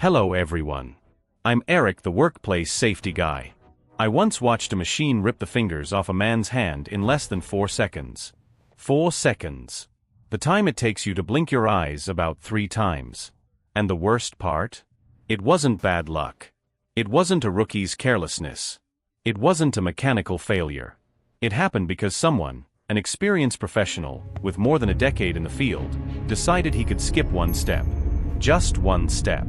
Hello everyone. I'm Erick, the workplace safety guy. I once watched a machine rip the fingers off a man's hand in less than 4 seconds. 4 seconds. The time it takes you to blink your eyes about 3 times. And the worst part? It wasn't bad luck. It wasn't a rookie's carelessness. It wasn't a mechanical failure. It happened because someone, an experienced professional, with more than a decade in the field, decided he could skip one step. Just one step.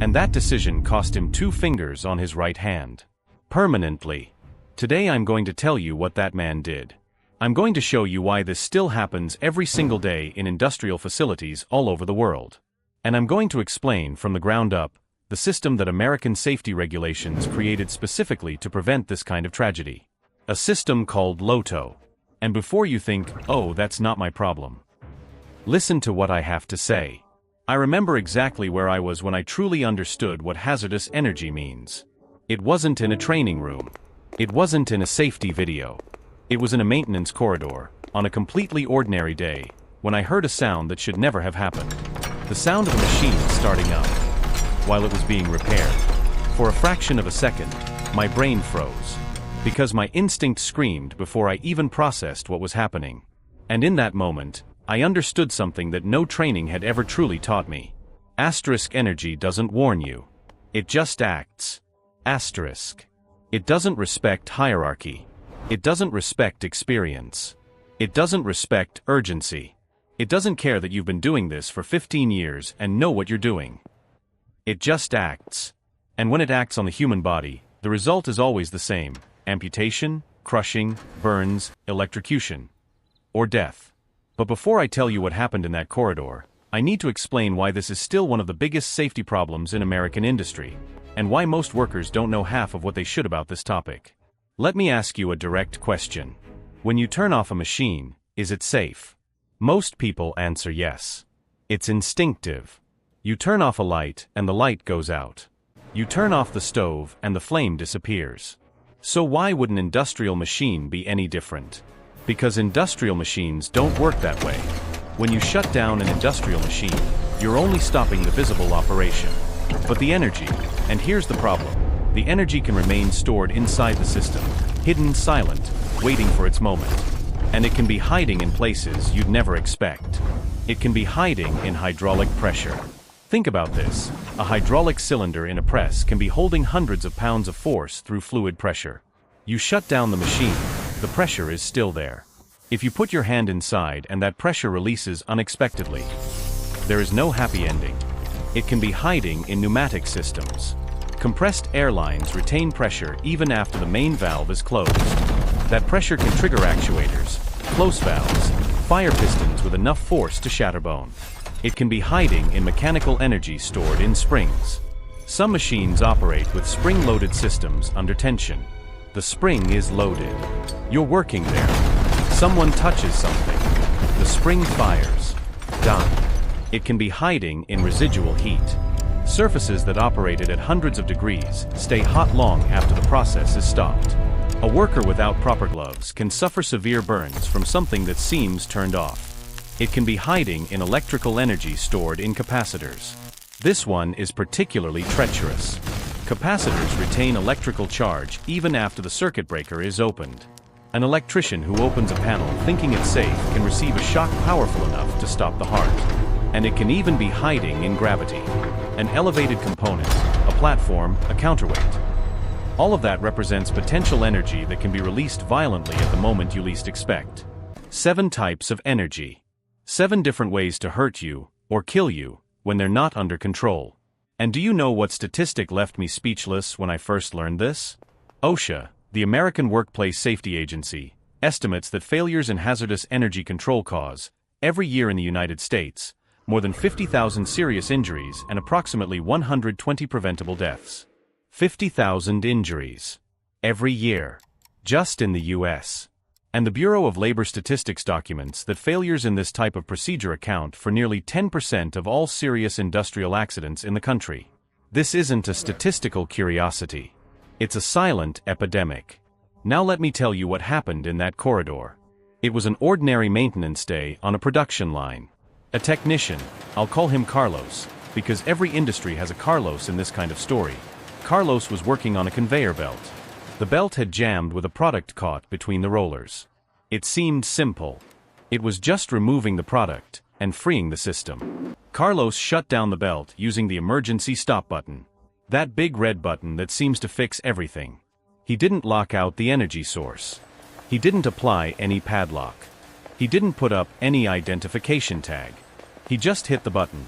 And that decision cost him 2 fingers on his right hand. Permanently. Today I'm going to tell you what that man did. I'm going to show you why this still happens every single day in industrial facilities all over the world. And I'm going to explain from the ground up the system that American safety regulations created specifically to prevent this kind of tragedy. A system called LOTO. And before you think, oh, that's not my problem, listen to what I have to say. I remember exactly where I was when I truly understood what hazardous energy means. It wasn't in a training room. It wasn't in a safety video. It was in a maintenance corridor, on a completely ordinary day, when I heard a sound that should never have happened. The sound of a machine starting up, while it was being repaired. For a fraction of a second, my brain froze, because my instinct screamed before I even processed what was happening. And in that moment, I understood something that no training had ever truly taught me. Asterisk energy doesn't warn you. It just acts. Asterisk. It doesn't respect hierarchy. It doesn't respect experience. It doesn't respect urgency. It doesn't care that you've been doing this for 15 years and know what you're doing. It just acts. And when it acts on the human body, the result is always the same: amputation, crushing, burns, electrocution, or death. But before I tell you what happened in that corridor, I need to explain why this is still one of the biggest safety problems in American industry, and why most workers don't know half of what they should about this topic. Let me ask you a direct question. When you turn off a machine, is it safe? Most people answer yes. It's instinctive. You turn off a light and the light goes out. You turn off the stove and the flame disappears. So why would an industrial machine be any different? Because industrial machines don't work that way. When you shut down an industrial machine, you're only stopping the visible operation. But the energy, and here's the problem, the energy can remain stored inside the system, hidden silent, waiting for its moment. And it can be hiding in places you'd never expect. It can be hiding in hydraulic pressure. Think about this. A hydraulic cylinder in a press can be holding hundreds of pounds of force through fluid pressure. You shut down the machine, the pressure is still there. If you put your hand inside and that pressure releases unexpectedly, there is no happy ending. It can be hiding in pneumatic systems. Compressed air lines retain pressure even after the main valve is closed. That pressure can trigger actuators, close valves, fire pistons with enough force to shatter bone. It can be hiding in mechanical energy stored in springs. Some machines operate with spring-loaded systems under tension. The spring is loaded. You're working there. Someone touches something. The spring fires. Done. It can be hiding in residual heat. Surfaces that operated at hundreds of degrees stay hot long after the process is stopped. A worker without proper gloves can suffer severe burns from something that seems turned off. It can be hiding in electrical energy stored in capacitors. This one is particularly treacherous. Capacitors retain electrical charge even after the circuit breaker is opened. An electrician who opens a panel thinking it's safe can receive a shock powerful enough to stop the heart. And it can even be hiding in gravity. An elevated component, a platform, a counterweight. All of that represents potential energy that can be released violently at the moment you least expect. 7 types of energy. 7 different ways to hurt you, or kill you, when they're not under control. And do you know what statistic left me speechless when I first learned this? OSHA, the American Workplace Safety Agency, estimates that failures in hazardous energy control cause, every year in the United States, more than 50,000 serious injuries and approximately 120 preventable deaths. 50,000 injuries. Every year. Just in the U.S. And the Bureau of Labor Statistics documents that failures in this type of procedure account for nearly 10% of all serious industrial accidents in the country. This isn't a statistical curiosity. It's a silent epidemic. Now let me tell you what happened in that corridor. It was an ordinary maintenance day on a production line. A technician, I'll call him Carlos, because every industry has a Carlos in this kind of story. Carlos was working on a conveyor belt. The belt had jammed with a product caught between the rollers. It seemed simple. It was just removing the product and freeing the system. Carlos shut down the belt using the emergency stop button. That big red button that seems to fix everything. He didn't lock out the energy source. He didn't apply any padlock. He didn't put up any identification tag. He just hit the button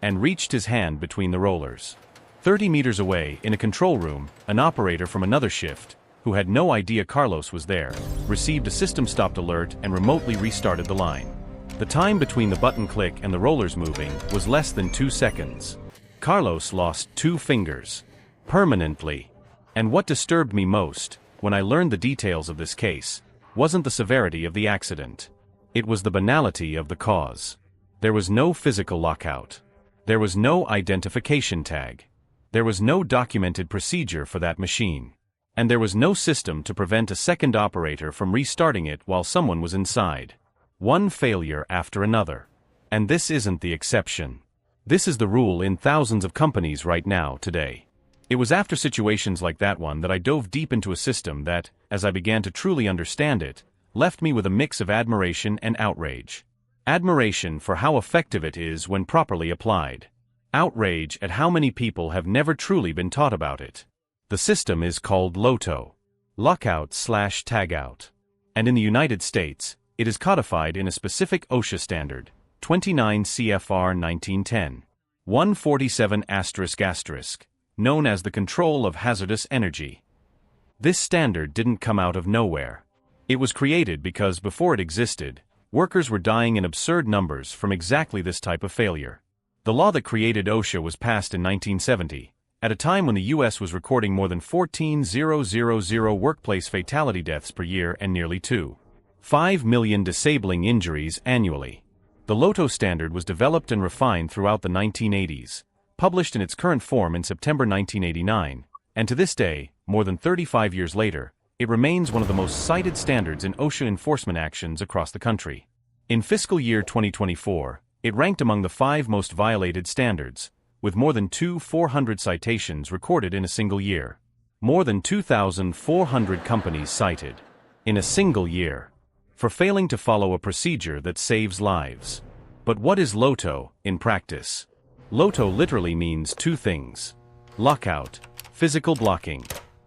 and reached his hand between the rollers. 30 meters away, in a control room, an operator from another shift, who had no idea Carlos was there, received a system stopped alert and remotely restarted the line. The time between the button click and the rollers moving was less than 2 seconds. Carlos lost 2 fingers. Permanently. And what disturbed me most, when I learned the details of this case, wasn't the severity of the accident. It was the banality of the cause. There was no physical lockout. There was no identification tag. There was no documented procedure for that machine. And there was no system to prevent a second operator from restarting it while someone was inside. One failure after another. And this isn't the exception. This is the rule in thousands of companies right now today. It was after situations like that one that I dove deep into a system that, as I began to truly understand it, left me with a mix of admiration and outrage. Admiration for how effective it is when properly applied. Outrage at how many people have never truly been taught about it. The system is called LOTO. Lockout/Tagout. And in the United States, it is codified in a specific OSHA Standard, 29 CFR 1910. 147***, known as the Control of Hazardous Energy. This standard didn't come out of nowhere. It was created because before it existed, workers were dying in absurd numbers from exactly this type of failure. The law that created OSHA was passed in 1970, at a time when the U.S. was recording more than 14,000 workplace fatality deaths per year and nearly 2.5 million disabling injuries annually. The LOTO standard was developed and refined throughout the 1980s, published in its current form in September 1989, and to this day, more than 35 years later, it remains one of the most cited standards in OSHA enforcement actions across the country. In fiscal year 2024, it ranked among the 5 most violated standards, with more than 2,400 citations recorded in a single year. More than 2,400 companies cited in a single year for failing to follow a procedure that saves lives. But what is LOTO in practice? LOTO literally means 2 things. Lockout, physical blocking.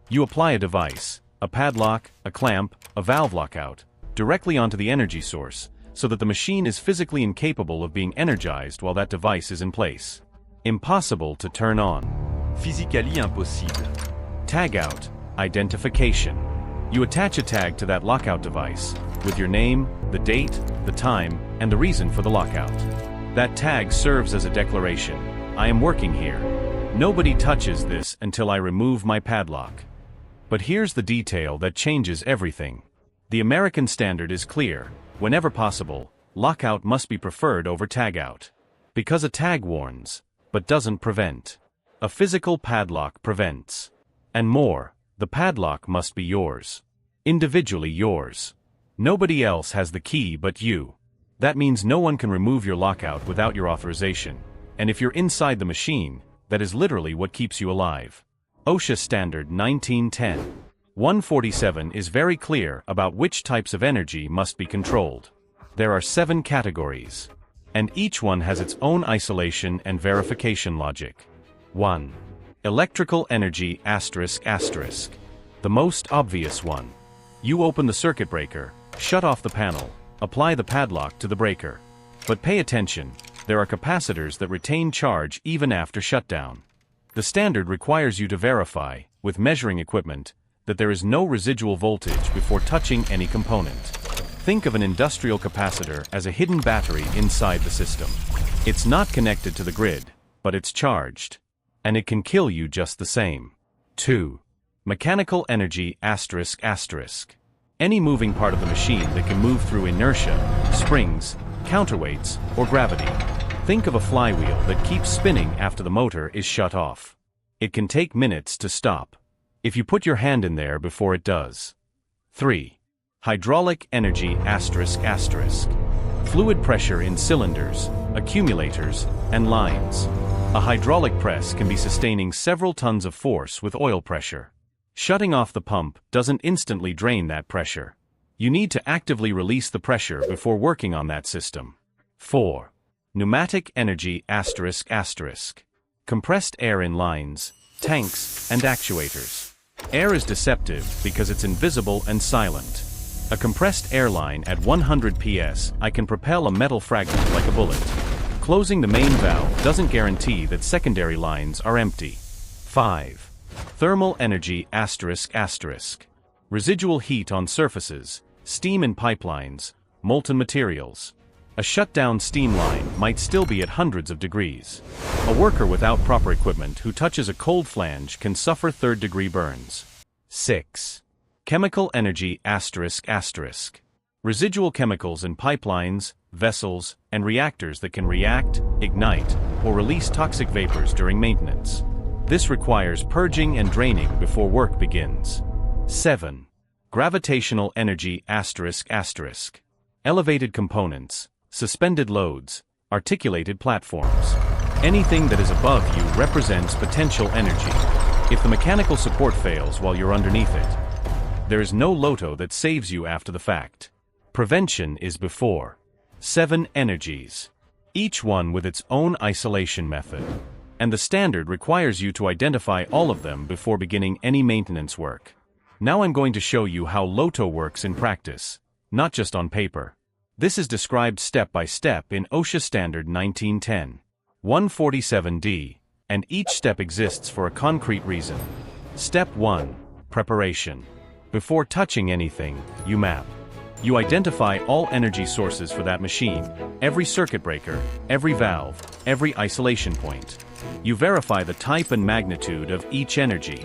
You apply a device, a padlock, a clamp, a valve lockout, directly onto the energy source, so that the machine is physically incapable of being energized while that device is in place. Impossible to turn on. Physically impossible. Tagout, identification. You attach a tag to that lockout device, with your name, the date, the time, and the reason for the lockout. That tag serves as a declaration. I am working here. Nobody touches this until I remove my padlock. But here's the detail that changes everything. The American standard is clear. Whenever possible, lockout must be preferred over tagout. Because a tag warns, but doesn't prevent. A physical padlock prevents. And more, the padlock must be yours. Individually yours. Nobody else has the key but you. That means no one can remove your lockout without your authorization. And if you're inside the machine, that is literally what keeps you alive. OSHA Standard 1910. 147 is very clear about which types of energy must be controlled. There are 7 categories, and each one has its own isolation and verification logic. 1. Electrical energy ***. The most obvious one. You open the circuit breaker, shut off the panel, apply the padlock to the breaker. But pay attention, there are capacitors that retain charge even after shutdown. The standard requires you to verify, with measuring equipment, that there is no residual voltage before touching any component. Think of an industrial capacitor as a hidden battery inside the system. It's not connected to the grid, but it's charged. And it can kill you just the same. 2. Mechanical energy ***. Any moving part of the machine that can move through inertia, springs, counterweights, or gravity. Think of a flywheel that keeps spinning after the motor is shut off. It can take minutes to stop, if you put your hand in there before it does. 3. Hydraulic energy ***. Fluid pressure in cylinders, accumulators, and lines. A hydraulic press can be sustaining several tons of force with oil pressure. Shutting off the pump doesn't instantly drain that pressure. You need to actively release the pressure before working on that system. 4. Pneumatic energy ***. Compressed air in lines, tanks, and actuators. Air is deceptive because it's invisible and silent. A compressed air line at 100 psi can propel a metal fragment like a bullet. Closing the main valve doesn't guarantee that secondary lines are empty. 5. Thermal energy ***. Residual heat on surfaces, steam in pipelines, molten materials. A shutdown steam line might still be at hundreds of degrees. A worker without proper equipment who touches a cold flange can suffer third-degree burns. 6. Chemical energy ***. Residual chemicals in pipelines, vessels, and reactors that can react, ignite, or release toxic vapors during maintenance. This requires purging and draining before work begins. 7. Gravitational energy ***. Elevated components, suspended loads, articulated platforms. Anything that is above you represents potential energy. If the mechanical support fails while you're underneath it, there is no LOTO that saves you after the fact. Prevention is before. 7 energies. Each one with its own isolation method. And the standard requires you to identify all of them before beginning any maintenance work. Now I'm going to show you how LOTO works in practice, not just on paper. This is described step by step in OSHA Standard 1910. 147D, and each step exists for a concrete reason. Step 1. Preparation. Before touching anything, you map. You identify all energy sources for that machine, every circuit breaker, every valve, every isolation point. You verify the type and magnitude of each energy,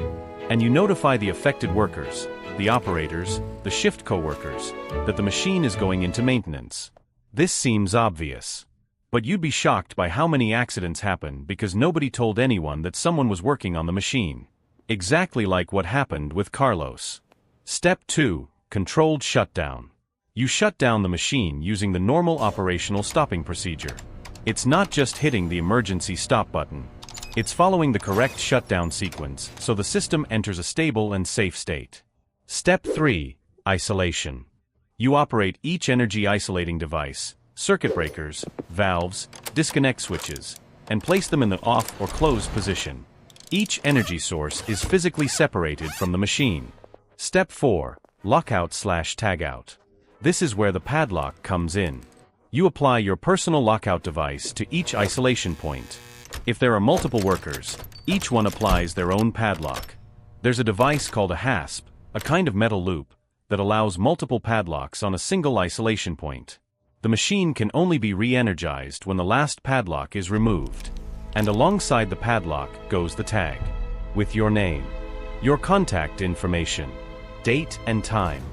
and you notify the affected workers, the operators, the shift co-workers, that the machine is going into maintenance. This seems obvious. But you'd be shocked by how many accidents happen because nobody told anyone that someone was working on the machine. Exactly like what happened with Carlos. Step 2. Controlled shutdown. You shut down the machine using the normal operational stopping procedure. It's not just hitting the emergency stop button. It's following the correct shutdown sequence so the system enters a stable and safe state. Step 3. Isolation. You operate each energy isolating device, circuit breakers, valves, disconnect switches, and place them in the off or closed position. Each energy source is physically separated from the machine. Step 4. Lockout/tagout. This is where the padlock comes in. You apply your personal lockout device to each isolation point. If there are multiple workers, each one applies their own padlock. There's a device called a hasp, a kind of metal loop, that allows multiple padlocks on a single isolation point. The machine can only be re-energized when the last padlock is removed. And alongside the padlock goes the tag, with your name, your contact information, date and time,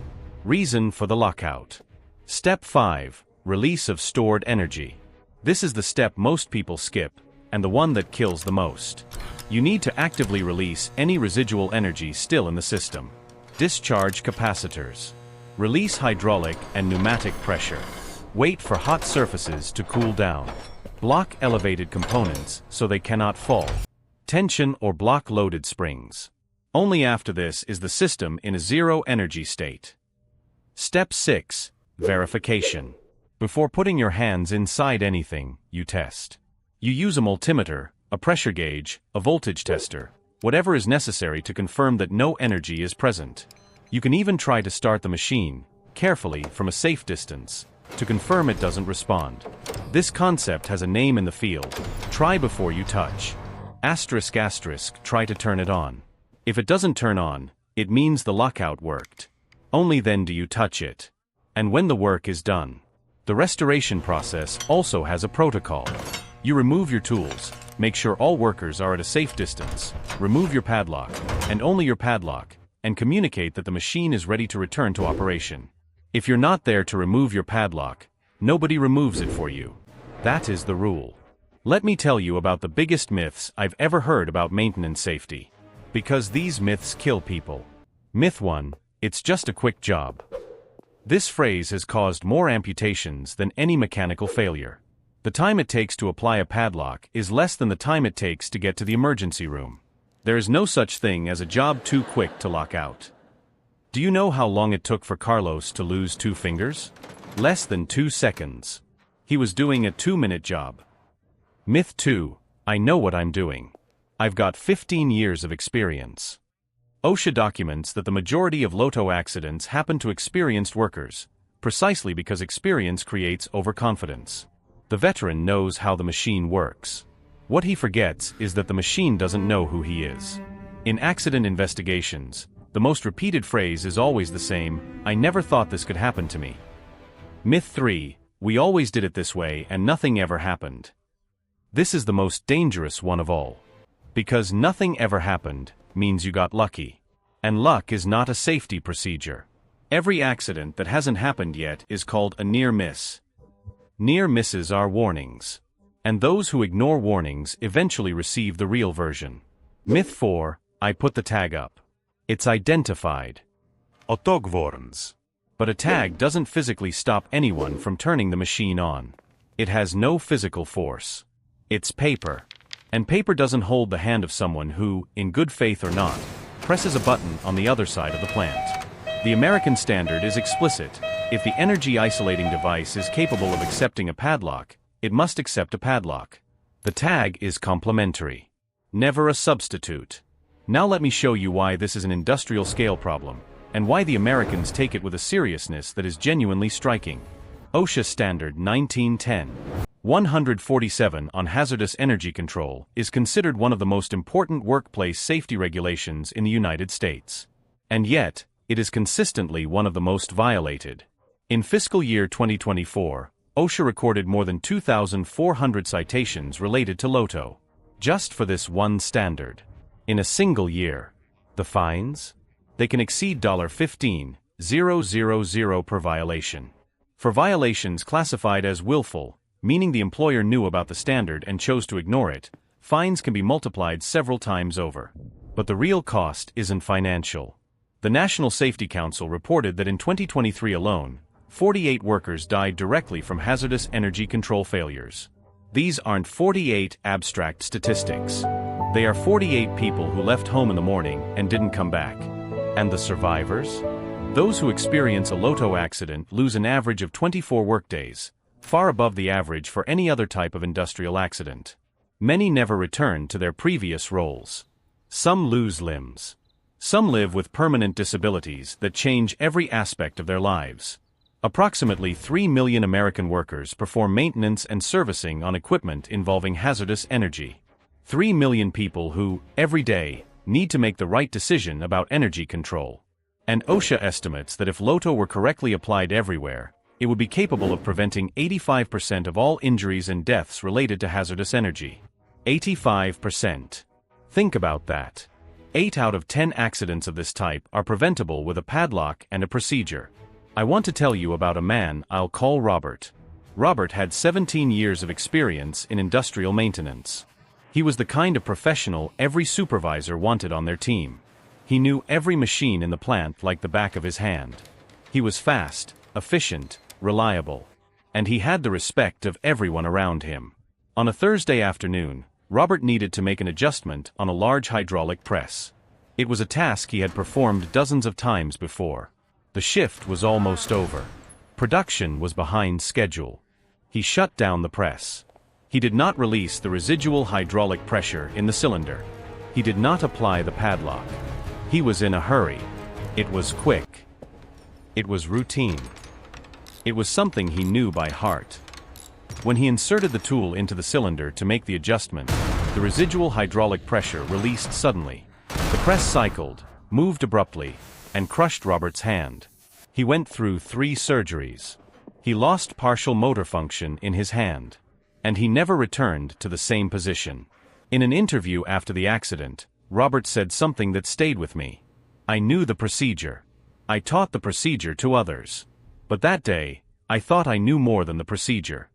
reason for the lockout. Step 5. Release of stored energy. This is the step most people skip, and the one that kills the most. You need to actively release any residual energy still in the system. Discharge capacitors. Release hydraulic and pneumatic pressure. Wait for hot surfaces to cool down. Block elevated components so they cannot fall. Tension or block loaded springs. Only after this is the system in a zero energy state. Step 6. Verification. Before putting your hands inside anything, you test. You use a multimeter, a pressure gauge, a voltage tester, whatever is necessary to confirm that no energy is present. You can even try to start the machine, carefully from a safe distance, to confirm it doesn't respond. This concept has a name in the field. Try before you touch. ***, try to turn it on. If it doesn't turn on, it means the lockout worked. Only then do you touch it. And when the work is done. The restoration process also has a protocol. You remove your tools, make sure all workers are at a safe distance, remove your padlock, and only your padlock, and communicate that the machine is ready to return to operation. If you're not there to remove your padlock, nobody removes it for you. That is the rule. Let me tell you about the biggest myths I've ever heard about maintenance safety. Because these myths kill people. Myth 1, it's just a quick job. This phrase has caused more amputations than any mechanical failure. The time it takes to apply a padlock is less than the time it takes to get to the emergency room. There is no such thing as a job too quick to lock out. Do you know how long it took for Carlos to lose 2 fingers? Less than 2 seconds. He was doing a 2-minute job. Myth 2. I know what I'm doing. I've got 15 years of experience. OSHA documents that the majority of LOTO accidents happen to experienced workers, precisely because experience creates overconfidence. The veteran knows how the machine works. What he forgets is that the machine doesn't know who he is. In accident investigations, the most repeated phrase is always the same: I never thought this could happen to me. Myth 3. We always did it this way and nothing ever happened. This is the most dangerous one of all. Because nothing ever happened means you got lucky. And luck is not a safety procedure. Every accident that hasn't happened yet is called a near miss. Near misses are warnings. And those who ignore warnings eventually receive the real version. Myth 4. I put the tag up. It's identified. Otogvorns. But a tag doesn't physically stop anyone from turning the machine on. It has no physical force. It's paper. And paper doesn't hold the hand of someone who, in good faith or not, presses a button on the other side of the plant. The American standard is explicit. If the energy isolating device is capable of accepting a padlock, it must accept a padlock. The tag is complementary, never a substitute. Now let me show you why this is an industrial scale problem, and why the Americans take it with a seriousness that is genuinely striking. OSHA Standard 1910. 147 on hazardous energy control is considered one of the most important workplace safety regulations in the United States. And yet, it is consistently one of the most violated. In fiscal year 2024, OSHA recorded more than 2,400 citations related to LOTO, just for this one standard. In a single year. The fines? They can exceed $15,000 per violation. For violations classified as willful, meaning the employer knew about the standard and chose to ignore it, fines can be multiplied several times over. But the real cost isn't financial. The National Safety Council reported that in 2023 alone, 48 workers died directly from hazardous energy control failures. These aren't 48 abstract statistics. They are 48 people who left home in the morning and didn't come back. And the survivors? Those who experience a LOTO accident lose an average of 24 workdays, far above the average for any other type of industrial accident. Many never return to their previous roles. Some lose limbs. Some live with permanent disabilities that change every aspect of their lives. Approximately 3 million American workers perform maintenance and servicing on equipment involving hazardous energy. 3 million people who, every day, need to make the right decision about energy control. And OSHA estimates that if LOTO were correctly applied everywhere, it would be capable of preventing 85% of all injuries and deaths related to hazardous energy. 85%. Think about that. 8 out of 10 accidents of this type are preventable with a padlock and a procedure. I want to tell you about a man I'll call Robert. Robert had 17 years of experience in industrial maintenance. He was the kind of professional every supervisor wanted on their team. He knew every machine in the plant like the back of his hand. He was fast, efficient, reliable. And he had the respect of everyone around him. On a Thursday afternoon, Robert needed to make an adjustment on a large hydraulic press. It was a task he had performed dozens of times before. The shift was almost over. Production was behind schedule. He shut down the press. He did not release the residual hydraulic pressure in the cylinder. He did not apply the padlock. He was in a hurry. It was quick. It was routine. It was something he knew by heart. When he inserted the tool into the cylinder to make the adjustment, the residual hydraulic pressure released suddenly. The press cycled, moved abruptly, and crushed Robert's hand. He went through 3 surgeries. He lost partial motor function in his hand. And he never returned to the same position. In an interview after the accident, Robert said something that stayed with me. I knew the procedure. I taught the procedure to others. But that day, I thought I knew more than the procedure.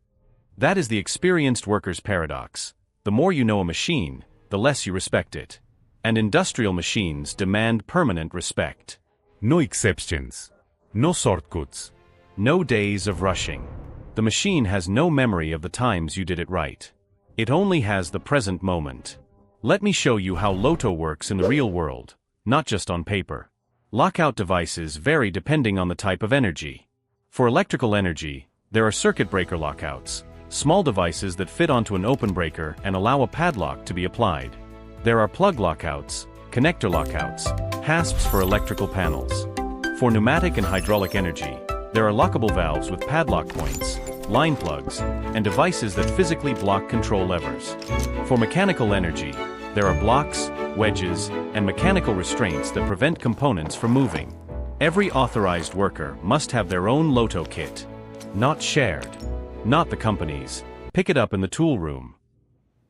That is the experienced worker's paradox. The more you know a machine, the less you respect it. And industrial machines demand permanent respect. No exceptions. No shortcuts. No days of rushing. The machine has no memory of the times you did it right. It only has the present moment. Let me show you how LOTO works in the real world, not just on paper. Lockout devices vary depending on the type of energy. For electrical energy, there are circuit breaker lockouts, small devices that fit onto an open breaker and allow a padlock to be applied. There are plug lockouts, connector lockouts, hasps for electrical panels. For pneumatic and hydraulic energy, there are lockable valves with padlock points, line plugs, and devices that physically block control levers. For mechanical energy, there are blocks, wedges, and mechanical restraints that prevent components from moving. Every authorized worker must have their own LOTO kit. Not shared. Not the company's. Pick it up in the tool room.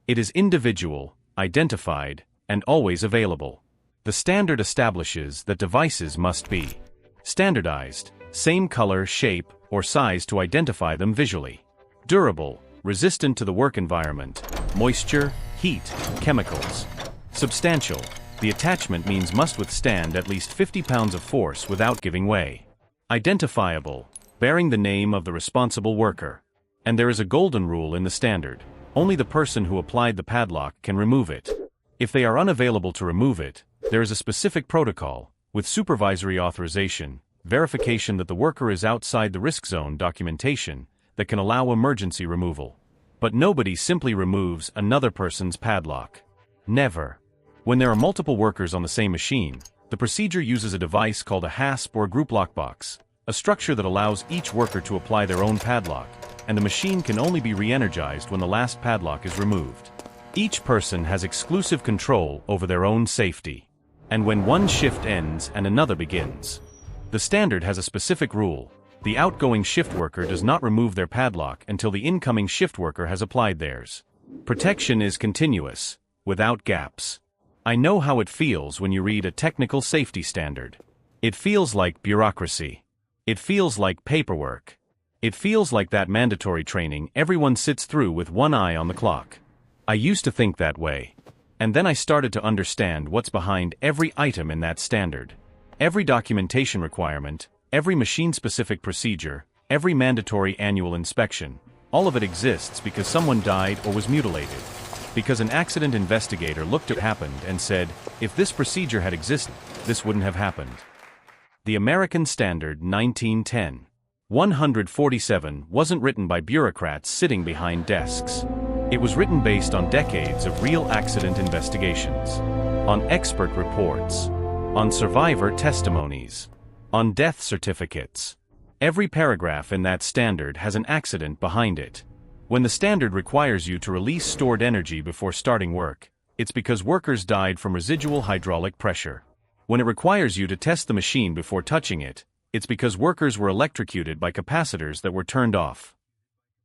It is individual, identified, and always available. The standard establishes that devices must be standardized, same color, shape, or size to identify them visually. Durable, resistant to the work environment, moisture, heat, chemicals. Substantial, the attachment means must withstand at least 50 pounds of force without giving way. Identifiable, bearing the name of the responsible worker. And there is a golden rule in the standard. Only the person who applied the padlock can remove it. If they are unavailable to remove it, there is a specific protocol, with supervisory authorization, verification that the worker is outside the risk zone documentation, that can allow emergency removal. But nobody simply removes another person's padlock. Never. When there are multiple workers on the same machine, the procedure uses a device called a hasp or group lockbox, a structure that allows each worker to apply their own padlock, and the machine can only be re-energized when the last padlock is removed. Each person has exclusive control over their own safety. And when one shift ends and another begins. The standard has a specific rule. The outgoing shift worker does not remove their padlock until the incoming shift worker has applied theirs. Protection is continuous, without gaps. I know how it feels when you read a technical safety standard. It feels like bureaucracy. It feels like paperwork. It feels like that mandatory training everyone sits through with one eye on the clock. I used to think that way. And then I started to understand what's behind every item in that standard. Every documentation requirement, every machine-specific procedure, every mandatory annual inspection, all of it exists because someone died or was mutilated. Because an accident investigator looked at what happened and said, if this procedure had existed, this wouldn't have happened. The American Standard 1910. 147 wasn't written by bureaucrats sitting behind desks. It was written based on decades of real accident investigations, on expert reports, on survivor testimonies, on death certificates. Every paragraph in that standard has an accident behind it. When the standard requires you to release stored energy before starting work, it's because workers died from residual hydraulic pressure. When it requires you to test the machine before touching it, it's because workers were electrocuted by capacitors that were turned off.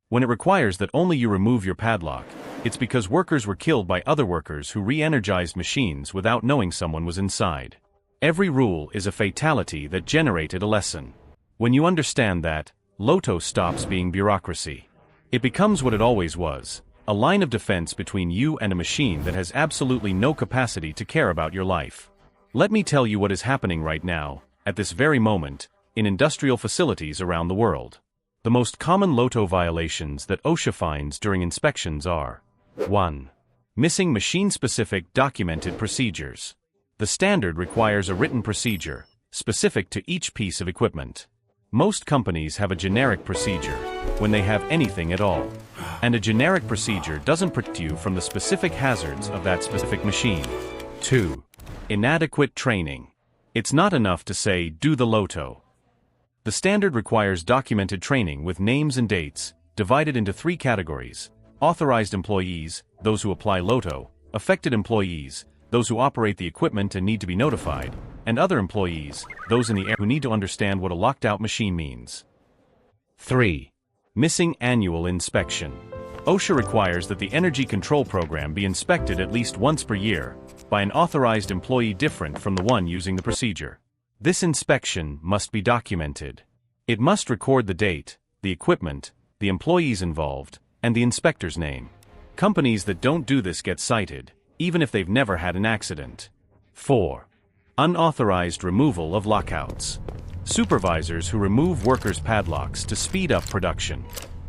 When it requires that only you remove your padlock, it's because workers were killed by other workers who re-energized machines without knowing someone was inside. Every rule is a fatality that generated a lesson. When you understand that, LOTO stops being bureaucracy. It becomes what it always was, a line of defense between you and a machine that has absolutely no capacity to care about your life. Let me tell you what is happening right now, at this very moment, in industrial facilities around the world. The most common LOTO violations that OSHA finds during inspections are 1. Missing machine-specific documented procedures. The standard requires a written procedure, specific to each piece of equipment. Most companies have a generic procedure, when they have anything at all. And a generic procedure doesn't protect you from the specific hazards of that specific machine. 2. Inadequate training. It's not enough to say, do the LOTO. The standard requires documented training with names and dates, divided into 3 categories: authorized employees, those who apply LOTO; affected employees, those who operate the equipment and need to be notified; and other employees, those in the area who need to understand what a locked-out machine means. 3. Missing annual inspection. OSHA requires that the energy control program be inspected at least once per year, by an authorized employee different from the one using the procedure. This inspection must be documented. It must record the date, the equipment, the employees involved, and the inspector's name. Companies that don't do this get cited, even if they've never had an accident. 4. Unauthorized removal of lockouts. Supervisors who remove workers' padlocks to speed up production.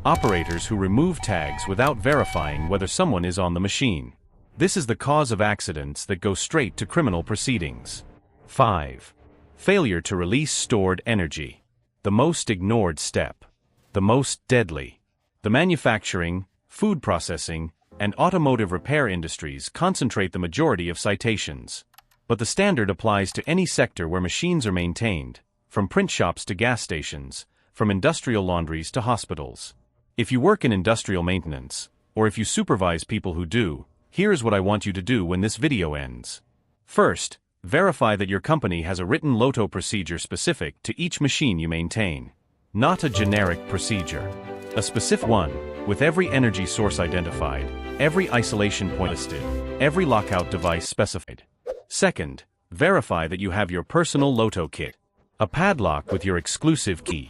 Operators who remove tags without verifying whether someone is on the machine. This is the cause of accidents that go straight to criminal proceedings. 5. Failure to release stored energy. The most ignored step. The most deadly. The manufacturing, food processing, and automotive repair industries concentrate the majority of citations. But the standard applies to any sector where machines are maintained, from print shops to gas stations, from industrial laundries to hospitals. If you work in industrial maintenance, or if you supervise people who do, here's what I want you to do when this video ends. First, verify that your company has a written LOTO procedure specific to each machine you maintain. Not a generic procedure. A specific one, with every energy source identified, every isolation point listed, every lockout device specified. Second, verify that you have your personal LOTO kit. A padlock with your exclusive key.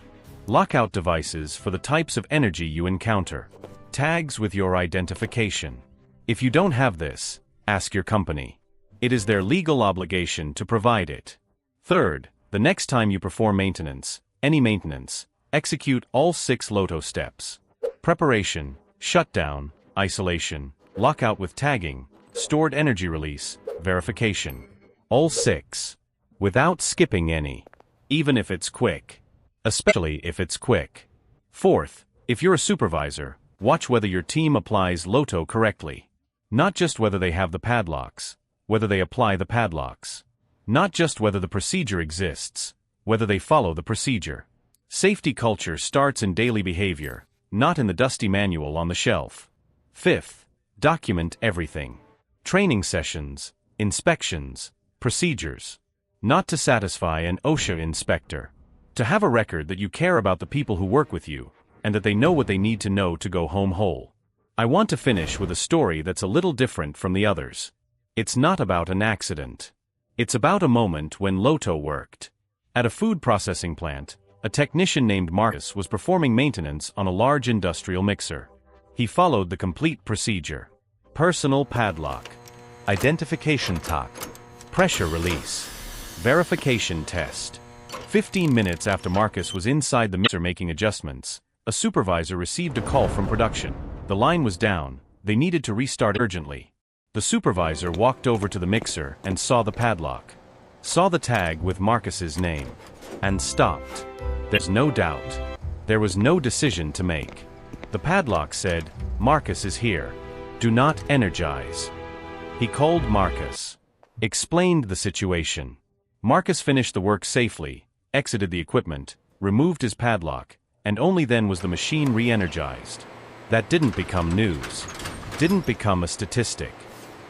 Lockout devices for the types of energy you encounter. Tags with your identification. If you don't have this, ask your company. It is their legal obligation to provide it. Third, the next time you perform maintenance, any maintenance, execute all 6 LOTO steps. Preparation, shutdown, isolation, lockout with tagging, stored energy release, verification. All 6. Without skipping any. Even if it's quick. Especially if it's quick. Fourth, if you're a supervisor, watch whether your team applies LOTO correctly. Not just whether they have the padlocks, whether they apply the padlocks. Not just whether the procedure exists, whether they follow the procedure. Safety culture starts in daily behavior, not in the dusty manual on the shelf. Fifth, document everything. Training sessions, inspections, procedures. Not to satisfy an OSHA inspector. To have a record that you care about the people who work with you, and that they know what they need to know to go home whole. I want to finish with a story that's a little different from the others. It's not about an accident. It's about a moment when LOTO worked. At a food processing plant, a technician named Marcus was performing maintenance on a large industrial mixer. He followed the complete procedure. Personal padlock. Identification tag. Pressure release. Verification test. 15 minutes after Marcus was inside the mixer making adjustments, a supervisor received a call from production. The line was down, they needed to restart urgently. The supervisor walked over to the mixer and saw the padlock. Saw the tag with Marcus's name. And stopped. There's no doubt. There was no decision to make. The padlock said, "Marcus is here. Do not energize." He called Marcus. Explained the situation. Marcus finished the work safely, exited the equipment, removed his padlock, and only then was the machine re-energized. That didn't become news. Didn't become a statistic.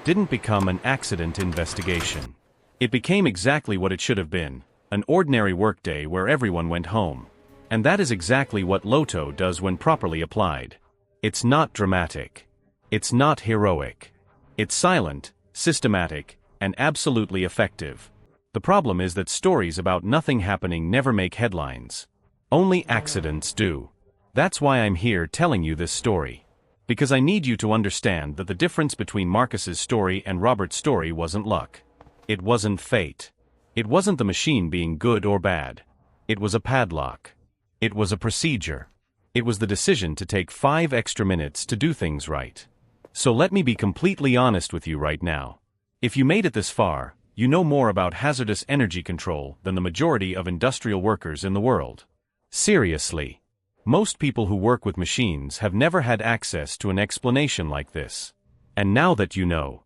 Didn't become an accident investigation. It became exactly what it should have been, an ordinary workday where everyone went home. And that is exactly what LOTO does when properly applied. It's not dramatic. It's not heroic. It's silent, systematic, and absolutely effective. The problem is that stories about nothing happening never make headlines. Only accidents do. That's why I'm here telling you this story. Because I need you to understand that the difference between Marcus's story and Robert's story wasn't luck. It wasn't fate. It wasn't the machine being good or bad. It was a padlock. It was a procedure. It was the decision to take 5 extra minutes to do things right. So let me be completely honest with you right now. If you made it this far, you know more about hazardous energy control than the majority of industrial workers in the world. Seriously. Most people who work with machines have never had access to an explanation like this. And now that you know,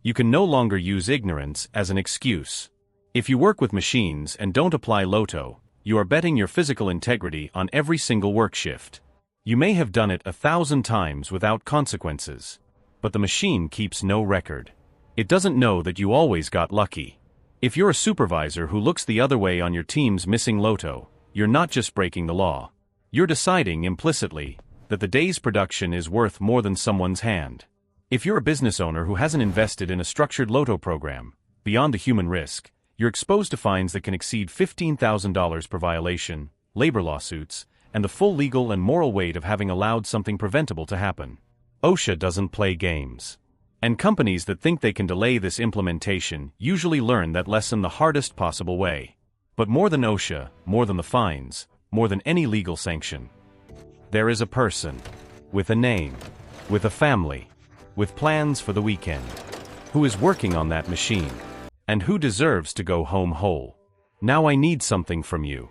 you can no longer use ignorance as an excuse. If you work with machines and don't apply LOTO, you are betting your physical integrity on every single work shift. You may have done it 1,000 times without consequences. But the machine keeps no record. It doesn't know that you always got lucky. If you're a supervisor who looks the other way on your team's missing LOTO, you're not just breaking the law. You're deciding implicitly that the day's production is worth more than someone's hand. If you're a business owner who hasn't invested in a structured LOTO program, beyond the human risk, you're exposed to fines that can exceed $15,000 per violation, labor lawsuits, and the full legal and moral weight of having allowed something preventable to happen. OSHA doesn't play games. And companies that think they can delay this implementation usually learn that lesson the hardest possible way. But more than OSHA, more than the fines, more than any legal sanction, There is a person, with a name, with a family, with plans for the weekend, who is working on that machine, and who deserves to go home whole. Now I need something from you.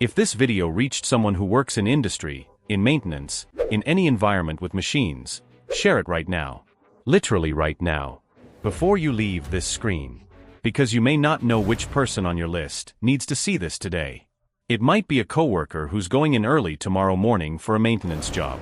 If this video reached someone who works in industry, in maintenance, in any environment with machines, share it right now. Literally right now. Before you leave this screen. Because you may not know which person on your list needs to see this today. It might be a coworker who's going in early tomorrow morning for a maintenance job.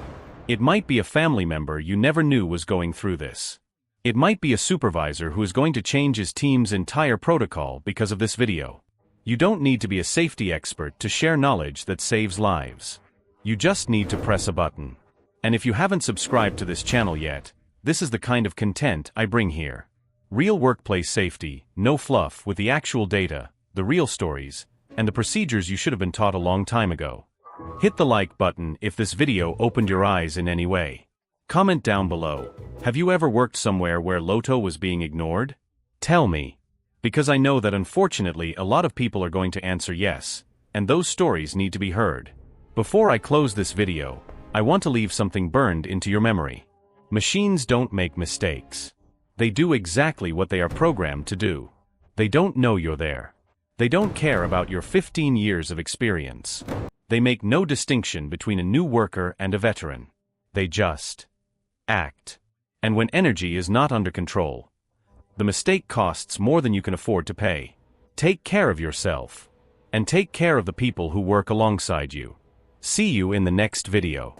It might be a family member you never knew was going through this. It might be a supervisor who is going to change his team's entire protocol because of this video. You don't need to be a safety expert to share knowledge that saves lives. You just need to press a button. And if you haven't subscribed to this channel yet, this is the kind of content I bring here. Real workplace safety, no fluff, with the actual data, the real stories, and the procedures you should have been taught a long time ago. Hit the like button if this video opened your eyes in any way. Comment down below, have you ever worked somewhere where LOTO was being ignored? Tell me. Because I know that unfortunately a lot of people are going to answer yes, and those stories need to be heard. Before I close this video, I want to leave something burned into your memory. Machines don't make mistakes. They do exactly what they are programmed to do. They don't know you're there. They don't care about your 15 years of experience. They make no distinction between a new worker and a veteran. They just act. And when energy is not under control, the mistake costs more than you can afford to pay. Take care of yourself. And take care of the people who work alongside you. See you in the next video.